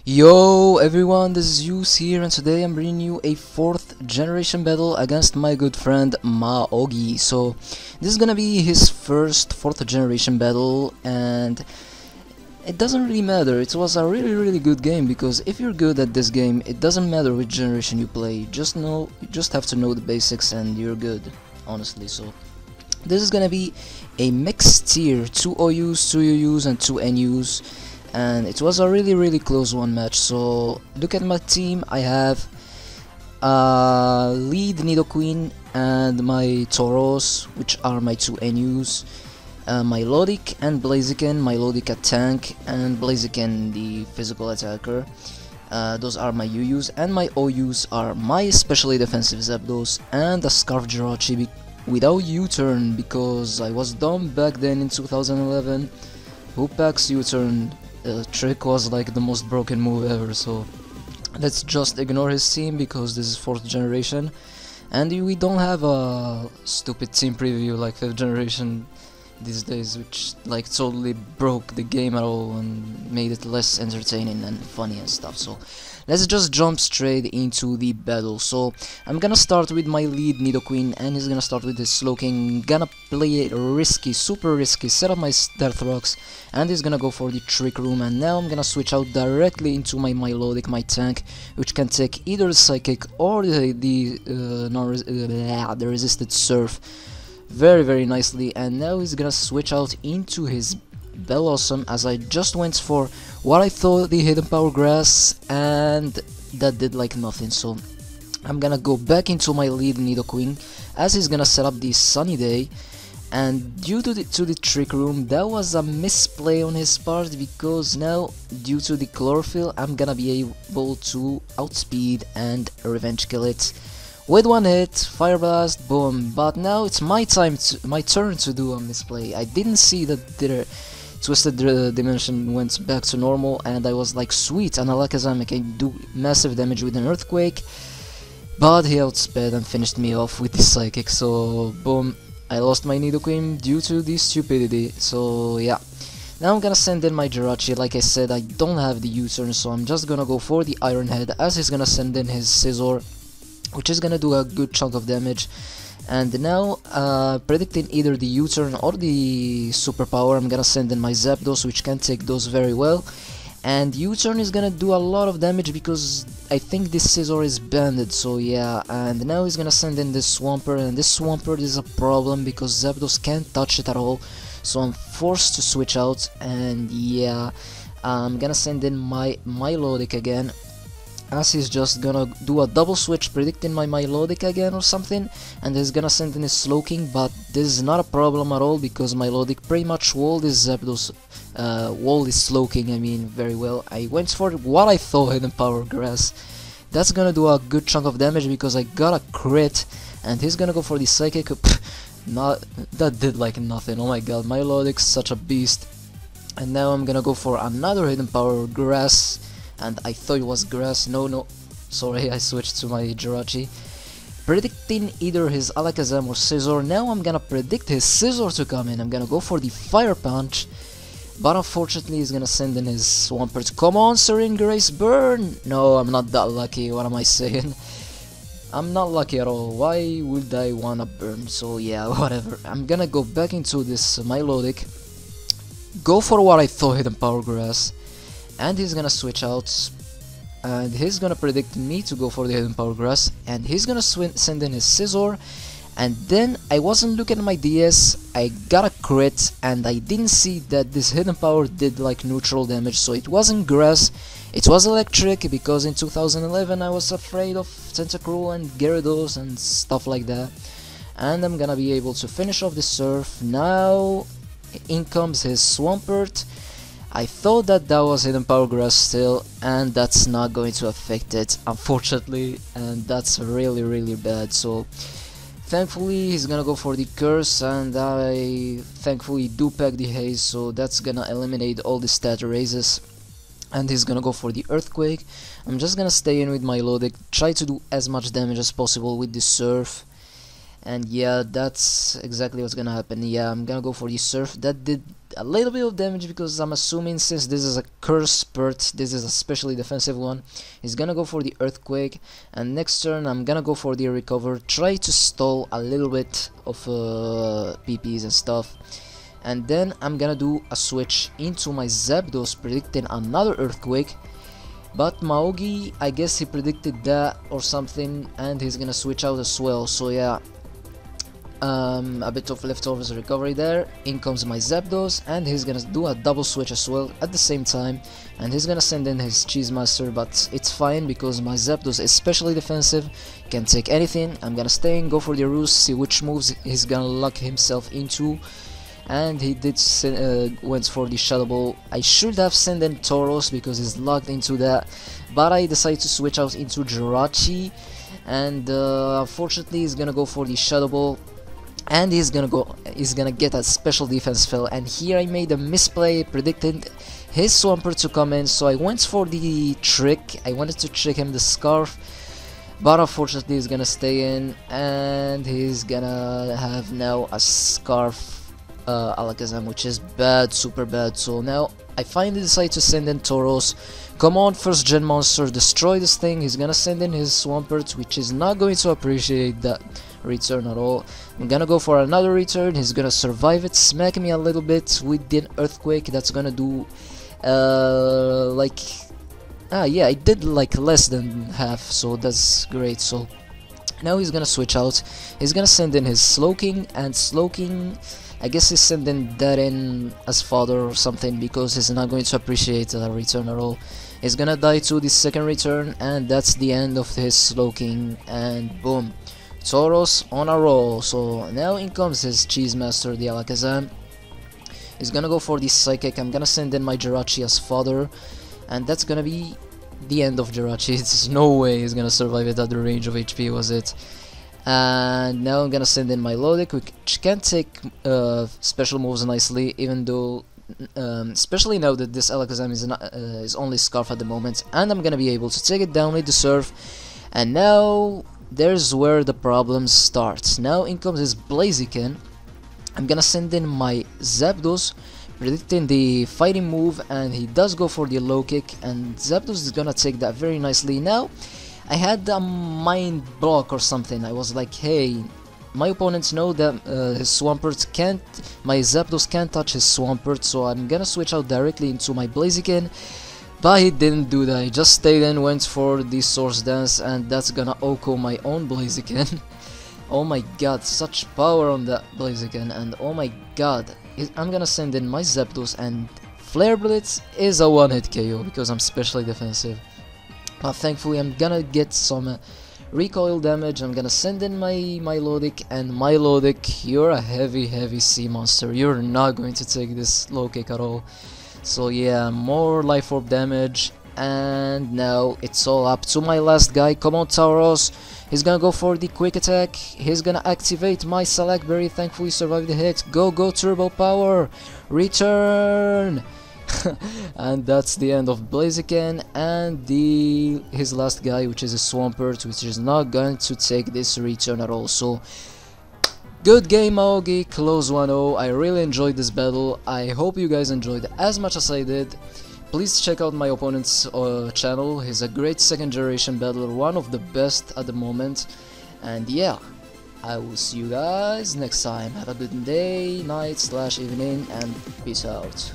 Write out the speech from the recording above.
Yo everyone, this is Yus here, and today I'm bringing you a 4th generation battle against my good friend Maogi. So this is gonna be his first 4th generation battle, and it doesn't really matter. It was a really good game, because if you're good at this game, it doesn't matter which generation you play. You just have to know the basics and you're good, honestly. So this is gonna be a mixed tier, 2 OUs, 2 UUs and 2 NUs, and it was a really close one match. So look at my team. I have lead Nidoqueen and my Tauros, which are my 2 NUs, Milotic and Blaziken, Milotic a tank and Blaziken the physical attacker. Those are my UUs, and my OUs are my especially defensive Zapdos and a Scarf Jirachi without U-turn, because I was dumb back then in 2011. Who packs U-turn? Trick was like the most broken move ever, so let's just ignore his team because this is 4th generation and we don't have a stupid team preview like 5th generation these days, which like totally broke the game at all and made it less entertaining and funny and stuff. So let's just jump straight into the battle. So I'm gonna start with my lead Nidoqueen, and he's gonna start with his Slowking. Gonna play it risky, super risky, set up my Death Rocks, and he's gonna go for the Trick Room. And now I'm gonna switch out directly into my Milotic, my tank, which can take either the Psychic or the resisted Surf very nicely. And now he's gonna switch out into his Bellossom, as I just went for what I thought the Hidden Power Grass, and that did like nothing. So I'm gonna go back into my lead Nidoqueen, as he's gonna set up the Sunny Day, and due to the Trick Room, that was a misplay on his part, because now due to the Chlorophyll I'm gonna be able to outspeed and revenge kill it with one hit, Fire Blast, boom. But now it's my turn to do a misplay. I didn't see that the Twisted Dimension went back to normal, and I was like, sweet, an Alakazam can do massive damage with an Earthquake, but he outsped and finished me off with the Psychic. So boom, I lost my Nidoqueen due to this stupidity. So yeah, now I'm gonna send in my Jirachi. Like I said, I don't have the U-turn, so I'm just gonna go for the Iron Head, as he's gonna send in his Scizor, which is gonna do a good chunk of damage. And now, predicting either the U-turn or the superpower, I'm gonna send in my Zapdos, which can take those very well. And U-turn is gonna do a lot of damage because I think this Scizor is banded, so yeah. And now he's gonna send in this Swampert, and this Swampert is a problem because Zapdos can't touch it at all, so I'm forced to switch out. And yeah, I'm gonna send in my Milotic again, as he's just gonna do a double switch, predicting my Milotic again or something, and he's gonna send in his Slowking. But this is not a problem at all, because Milotic pretty much walled his Zapdos, walled his Slowking, I mean, very well. I went for what I thought Hidden Power Grass. That's gonna do a good chunk of damage because I got a crit, and he's gonna go for the Psychic. That did like nothing. Oh my god, Milotic's such a beast. And now I'm gonna go for another Hidden Power Grass, and I thought it was grass. No, sorry, I switched to my Jirachi, predicting either his Alakazam or Scizor. Now I'm gonna predict his Scizor to come in. I'm gonna go for the Fire Punch, but unfortunately he's gonna send in his Swampert. Come on, Serene Grace, burn! No, I'm not that lucky. What am I saying? I'm not lucky at all. Why would I wanna burn? So yeah, whatever. I'm gonna go back into this Milotic, go for what I thought Hidden Power Grass, and he's gonna switch out, and he's gonna predict me to go for the Hidden Power Grass, and he's gonna send in his Scizor. And then I wasn't looking at my DS, I got a crit, and I didn't see that this Hidden Power did like neutral damage, so it wasn't grass, it was electric, because in 2011 I was afraid of Tentacruel and Gyarados and stuff like that. And I'm gonna be able to finish off the Surf. Now in comes his Swampert. I thought that was Hidden Power Grass still, and that's not going to affect it, unfortunately, and that's really bad. So thankfully he's gonna go for the Curse, and I thankfully do pack the Haze, so that's gonna eliminate all the stat raises. And he's gonna go for the Earthquake. I'm just gonna stay in with my Milotic, try to do as much damage as possible with the Surf. And yeah, that's exactly what's gonna happen. Yeah, I'm gonna go for the Surf. That did a little bit of damage because I'm assuming since this is a curse spurt, this is a specially defensive one, he's gonna go for the Earthquake. And next turn I'm gonna go for the Recover, try to stall a little bit of PPs and stuff. And then I'm gonna do a switch into my Zapdos, predicting another Earthquake. But Maogi, I guess he predicted that or something, and he's gonna switch out as well. So yeah, a bit of leftovers recovery there. In comes my Zapdos, and he's gonna do a double switch as well at the same time, and he's gonna send in his Cheese Master, but it's fine because my Zapdos is specially defensive, can take anything. I'm gonna stay in, go for the Roost, see which moves he's gonna lock himself into. And he did went for the Shadow Ball. I should have sent in Tauros because he's locked into that, but I decided to switch out into Jirachi, and unfortunately he's gonna go for the Shadow Ball, and he's gonna get a special defense spell. And here I made a misplay, predicted his Swampert to come in, so I went for the trick. I wanted to trick him the Scarf, but unfortunately he's gonna stay in, and he's gonna have now a Scarf Alakazam, which is bad, super bad. So now I finally decide to send in Tauros. Come on, first gen monster, destroy this thing. He's gonna send in his Swampert, which is not going to appreciate that return at all. I'm gonna go for another return. He's gonna survive it, smack me a little bit with the Earthquake. That's gonna do yeah, I did like less than half, so that's great. So now he's gonna switch out. He's gonna send in his Slowking, and Slowking, I guess he's sending that in as fodder or something because he's not going to appreciate the return at all. He's gonna die to the second return, and that's the end of his Slowking, and boom, Tauros on a roll. So now in comes his Cheese Master, the Alakazam. He's gonna go for the Psychic. I'm gonna send in my Jirachi as fodder, and that's gonna be the end of Jirachi. There's no way he's gonna survive it at the range of HP, was it? And now I'm gonna send in my Lodic, which can take special moves nicely, even though especially now that this Alakazam is only Scarf at the moment, and I'm gonna be able to take it down with the Surf. And now there's where the problems start. Now in comes his Blaziken. I'm gonna send in my Zapdos, predicting the fighting move, and he does go for the low kick, and Zapdos is gonna take that very nicely. Now I had a mind block or something. I was like, hey, my opponents know that his Swampert can't, my Zapdos can't touch his Swampert, so I'm gonna switch out directly into my Blaziken. But he didn't do that. He just stayed and went for the Source Dance, and that's gonna OHKO my own Blaziken. Oh my god, such power on that Blaziken, and oh my god, I'm gonna send in my Zapdos, and Flare Blitz is a one-hit KO because I'm specially defensive. But thankfully I'm gonna get some recoil damage. I'm gonna send in my Lodic, and my Lodic, you're a heavy sea monster. You're not going to take this low kick at all. So yeah, more Life Orb damage, and now it's all up to my last guy. Come on, Tauros. He's gonna go for the quick attack. He's gonna activate my Select Berry. Thankfully survived the hit. Go Turbo Power. Return. And that's the end of Blaziken and his last guy, which is a Swampert, which is not going to take this return at all. So good game, Maogi, close 1-0. I really enjoyed this battle. I hope you guys enjoyed as much as I did. Please check out my opponent's channel. He's a great second generation battler, one of the best at the moment. And yeah, I will see you guys next time. Have a good day, night / evening, and peace out.